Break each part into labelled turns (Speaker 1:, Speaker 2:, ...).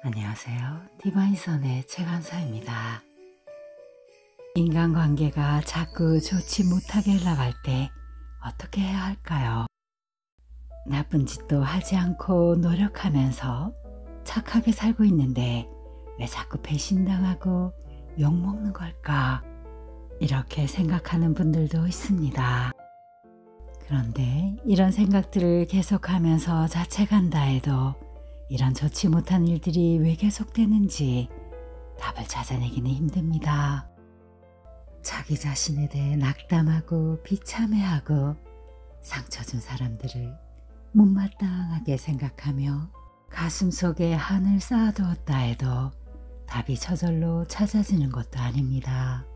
Speaker 1: 안녕하세요. 디바인선의 최강사입니다. 인간관계가 자꾸 좋지 못하게 흘러갈 때 어떻게 해야 할까요? 나쁜 짓도 하지 않고 노력하면서 착하게 살고 있는데 왜 자꾸 배신당하고 욕먹는 걸까? 이렇게 생각하는 분들도 있습니다. 그런데 이런 생각들을 계속하면서 자책한다 해도 이런 좋지 못한 일들이 왜 계속되는지 답을 찾아내기는 힘듭니다. 자기 자신에 대해 낙담하고 비참해하고 상처 준 사람들을 못마땅하게 생각하며 가슴속에 한을 쌓아두었다 해도 답이 저절로 찾아지는 것도 아닙니다.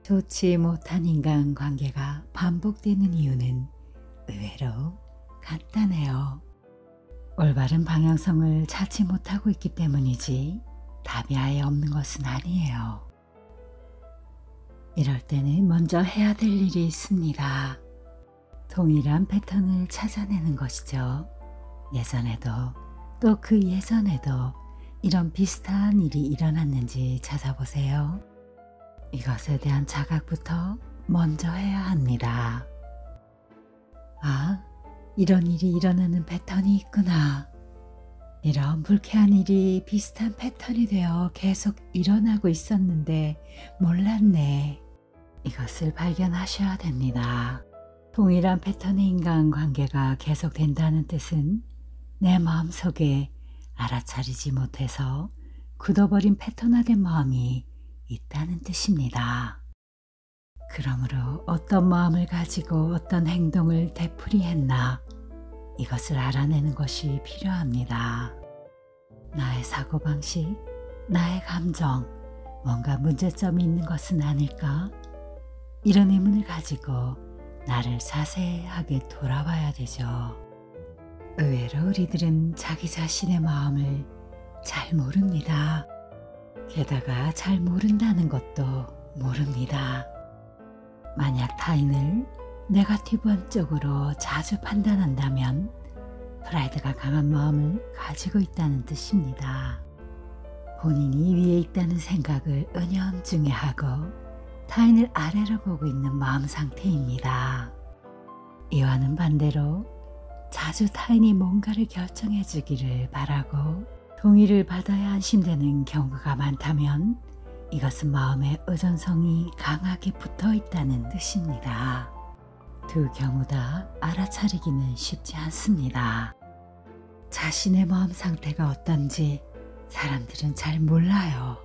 Speaker 1: 좋지 못한 인간관계가 반복되는 이유는 의외로 간단해요. 올바른 방향성을 찾지 못하고 있기 때문이지 답이 아예 없는 것은 아니에요. 이럴 때는 먼저 해야 될 일이 있습니다. 동일한 패턴을 찾아내는 것이죠. 예전에도 또 그 예전에도 이런 비슷한 일이 일어났는지 찾아보세요. 이것에 대한 자각부터 먼저 해야 합니다. 이런 일이 일어나는 패턴이 있구나. 이런 불쾌한 일이 비슷한 패턴이 되어 계속 일어나고 있었는데 몰랐네. 이것을 발견하셔야 됩니다. 동일한 패턴의 인간관계가 계속된다는 뜻은 내 마음속에 알아차리지 못해서 굳어버린 패턴화된 마음이 있다는 뜻입니다. 그러므로 어떤 마음을 가지고 어떤 행동을 되풀이했나 이것을 알아내는 것이 필요합니다. 나의 사고방식, 나의 감정, 뭔가 문제점이 있는 것은 아닐까? 이런 의문을 가지고 나를 자세하게 돌아봐야 되죠. 의외로 우리들은 자기 자신의 마음을 잘 모릅니다. 게다가 잘 모른다는 것도 모릅니다. 만약 타인을 네거티브한 쪽으로 자주 판단한다면 프라이드가 강한 마음을 가지고 있다는 뜻입니다. 본인이 위에 있다는 생각을 은연중에 하고 타인을 아래로 보고 있는 마음 상태입니다. 이와는 반대로 자주 타인이 뭔가를 결정해 주기를 바라고 동의를 받아야 안심되는 경우가 많다면 이것은 마음의 의존성이 강하게 붙어 있다는 뜻입니다. 두 경우 다 알아차리기는 쉽지 않습니다. 자신의 마음 상태가 어떤지 사람들은 잘 몰라요.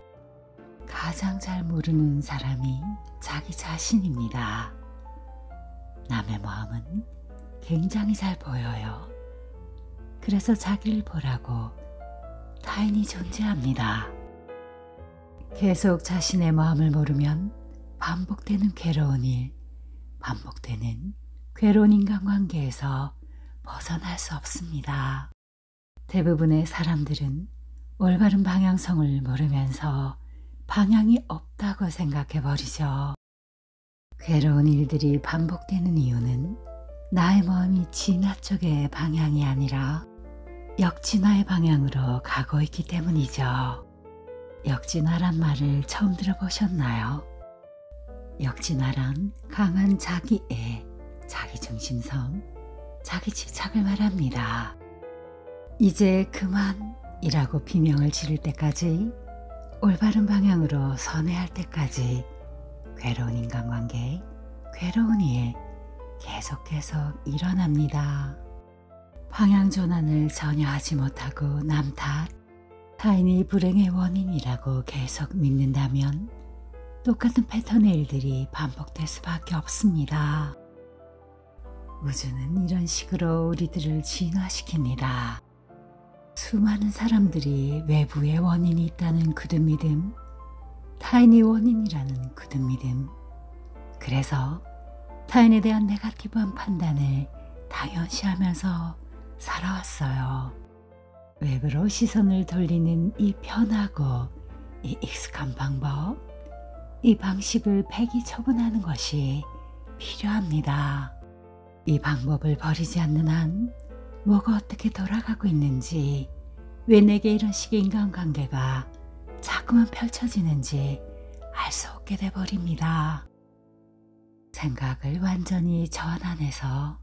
Speaker 1: 가장 잘 모르는 사람이 자기 자신입니다. 남의 마음은 굉장히 잘 보여요. 그래서 자기를 보라고 타인이 존재합니다. 계속 자신의 마음을 모르면 반복되는 괴로운 일, 반복되는 괴로운 인간관계에서 벗어날 수 없습니다. 대부분의 사람들은 올바른 방향성을 모르면서 방향이 없다고 생각해 버리죠. 괴로운 일들이 반복되는 이유는 나의 마음이 진화 쪽의 방향이 아니라 역진화의 방향으로 가고 있기 때문이죠. 역진화란 말을 처음 들어보셨나요? 역진화란 강한 자기애, 자기중심성, 자기집착을 말합니다. 이제 그만이라고 비명을 지를 때까지 올바른 방향으로 선회할 때까지 괴로운 인간관계, 괴로운 일 계속 일어납니다. 방향 전환을 전혀 하지 못하고 남 탓, 타인이 불행의 원인이라고 계속 믿는다면 똑같은 패턴의 일들이 반복될 수밖에 없습니다. 우주는 이런 식으로 우리들을 진화시킵니다. 수많은 사람들이 외부의 원인이 있다는 굳은 믿음, 타인이 원인이라는 굳은 믿음, 그래서 타인에 대한 네거티브한 판단을 당연시하면서 살아왔어요. 외부로 시선을 돌리는 이 편하고 이 익숙한 방법, 이 방식을 폐기처분하는 것이 필요합니다. 이 방법을 버리지 않는 한 뭐가 어떻게 돌아가고 있는지 왜 내게 이런 식의 인간관계가 자꾸만 펼쳐지는지 알 수 없게 돼버립니다. 생각을 완전히 전환해서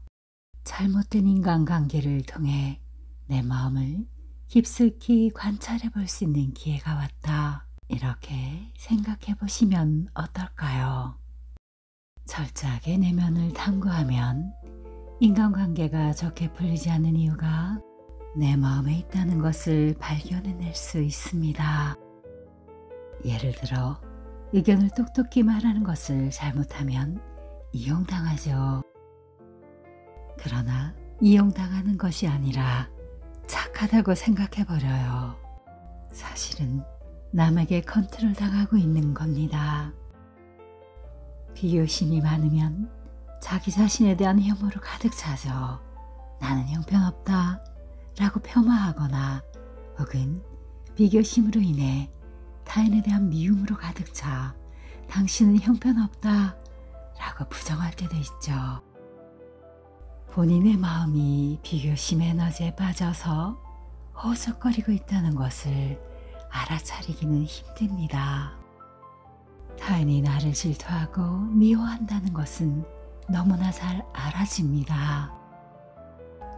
Speaker 1: 잘못된 인간관계를 통해 내 마음을 깊숙이 관찰해 볼 수 있는 기회가 왔다. 이렇게 생각해 보시면 어떨까요? 철저하게 내면을 탐구하면 인간관계가 좋게 풀리지 않는 이유가 내 마음에 있다는 것을 발견해낼 수 있습니다. 예를 들어 의견을 똑똑히 말하는 것을 잘못하면 이용당하죠. 그러나 이용당하는 것이 아니라 착하다고 생각해버려요. 사실은 남에게 컨트롤 당하고 있는 겁니다. 비교심이 많으면 자기 자신에 대한 혐오로 가득 차죠. 나는 형편없다 라고 폄하하거나 혹은 비교심으로 인해 타인에 대한 미움으로 가득 차 당신은 형편없다 라고 부정할 때도 있죠. 본인의 마음이 비교심 에너지에 빠져서 허우적거리고 있다는 것을 알아차리기는 힘듭니다. 타인이 나를 질투하고 미워한다는 것은 너무나 잘 알아집니다.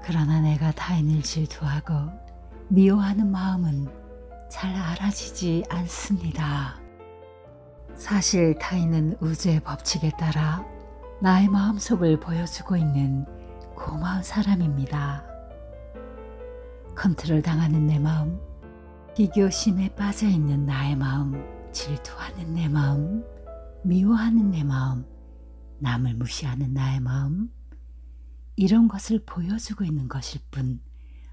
Speaker 1: 그러나 내가 타인을 질투하고 미워하는 마음은 잘 알아지지 않습니다. 사실 타인은 우주의 법칙에 따라 나의 마음속을 보여주고 있는 고마운 사람입니다. 컨트롤 당하는 내 마음, 비교심에 빠져있는 나의 마음, 질투하는 내 마음, 미워하는 내 마음, 남을 무시하는 나의 마음, 이런 것을 보여주고 있는 것일 뿐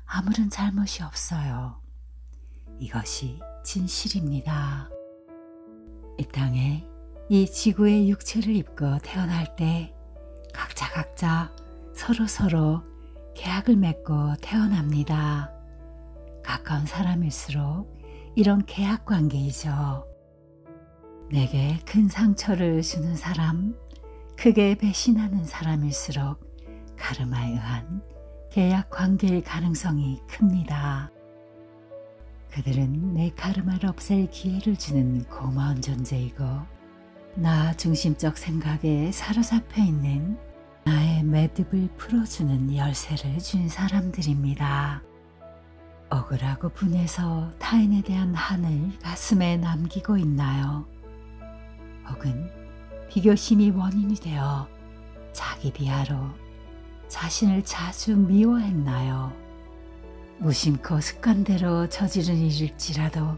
Speaker 1: 아무런 잘못이 없어요. 이것이 진실입니다. 이 땅에 이 지구의 육체를 입고 태어날 때 각자 서로 계약을 맺고 태어납니다. 가까운 사람일수록 이런 계약 관계이죠. 내게 큰 상처를 주는 사람, 크게 배신하는 사람일수록 카르마에 의한 계약 관계일 가능성이 큽니다. 그들은 내 카르마를 없앨 기회를 주는 고마운 존재이고 나 중심적 생각에 사로잡혀 있는 나의 매듭을 풀어주는 열쇠를 준 사람들입니다. 억울하고 분해서 타인에 대한 한을 가슴에 남기고 있나요? 혹은 비교심이 원인이 되어 자기 비하로 자신을 자주 미워했나요? 무심코 습관대로 저지른 일일지라도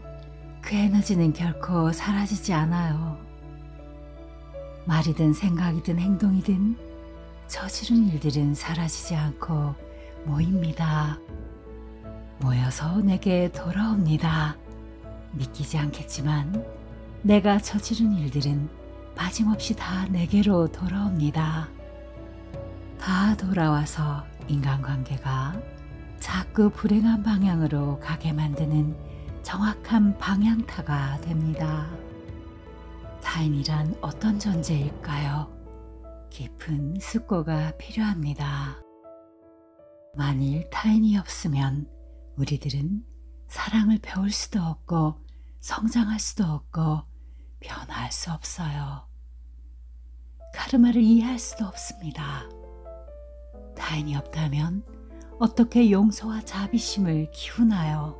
Speaker 1: 그 에너지는 결코 사라지지 않아요. 말이든 생각이든 행동이든 저지른 일들은 사라지지 않고 모입니다. 모여서 내게 돌아옵니다. 믿기지 않겠지만 내가 저지른 일들은 빠짐없이 다 내게로 돌아옵니다. 다 돌아와서 인간관계가 자꾸 불행한 방향으로 가게 만드는 정확한 방향타가 됩니다. 타인이란 어떤 존재일까요? 깊은 숙고가 필요합니다. 만일 타인이 없으면 우리들은 사랑을 배울 수도 없고 성장할 수도 없고 변화할 수 없어요. 카르마를 이해할 수도 없습니다. 타인이 없다면 어떻게 용서와 자비심을 키우나요?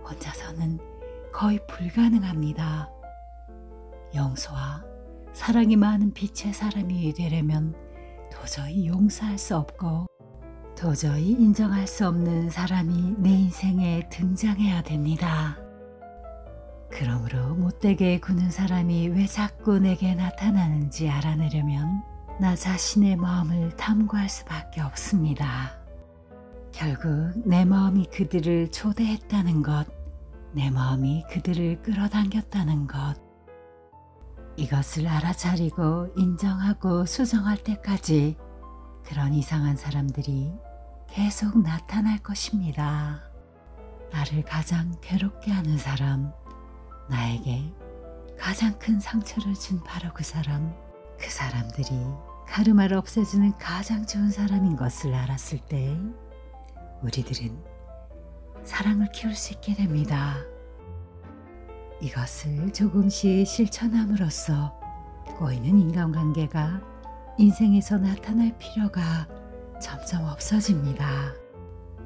Speaker 1: 혼자서는 거의 불가능합니다. 용서와 사랑이 많은 빛의 사람이 되려면 도저히 용서할 수 없고 도저히 인정할 수 없는 사람이 내 인생에 등장해야 됩니다. 그러므로 못되게 구는 사람이 왜 자꾸 내게 나타나는지 알아내려면 나 자신의 마음을 탐구할 수밖에 없습니다. 결국 내 마음이 그들을 초대했다는 것, 내 마음이 그들을 끌어당겼다는 것, 이것을 알아차리고 인정하고 수정할 때까지 그런 이상한 사람들이 계속 나타날 것입니다. 나를 가장 괴롭게 하는 사람, 나에게 가장 큰 상처를 준 바로 그 사람들이 카르마를 없애주는 가장 좋은 사람인 것을 알았을 때 우리들은 사랑을 키울 수 있게 됩니다. 이것을 조금씩 실천함으로써 꼬이는 인간관계가 인생에서 나타날 필요가 점점 없어집니다.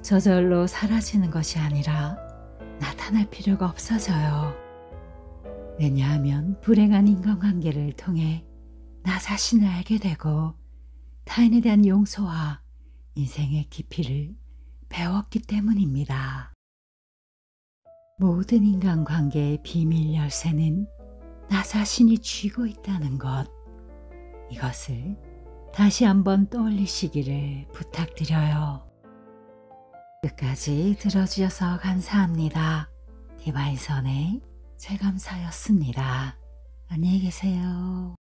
Speaker 1: 저절로 사라지는 것이 아니라 나타날 필요가 없어져요. 왜냐하면 불행한 인간관계를 통해 나 자신을 알게 되고 타인에 대한 용서와 인생의 깊이를 배웠기 때문입니다. 모든 인간관계의 비밀 열쇠는 나 자신이 쥐고 있다는 것, 이것을 다시 한번 떠올리시기를 부탁드려요. 끝까지 들어주셔서 감사합니다. 디바인선의 최감사였습니다. 안녕히 계세요.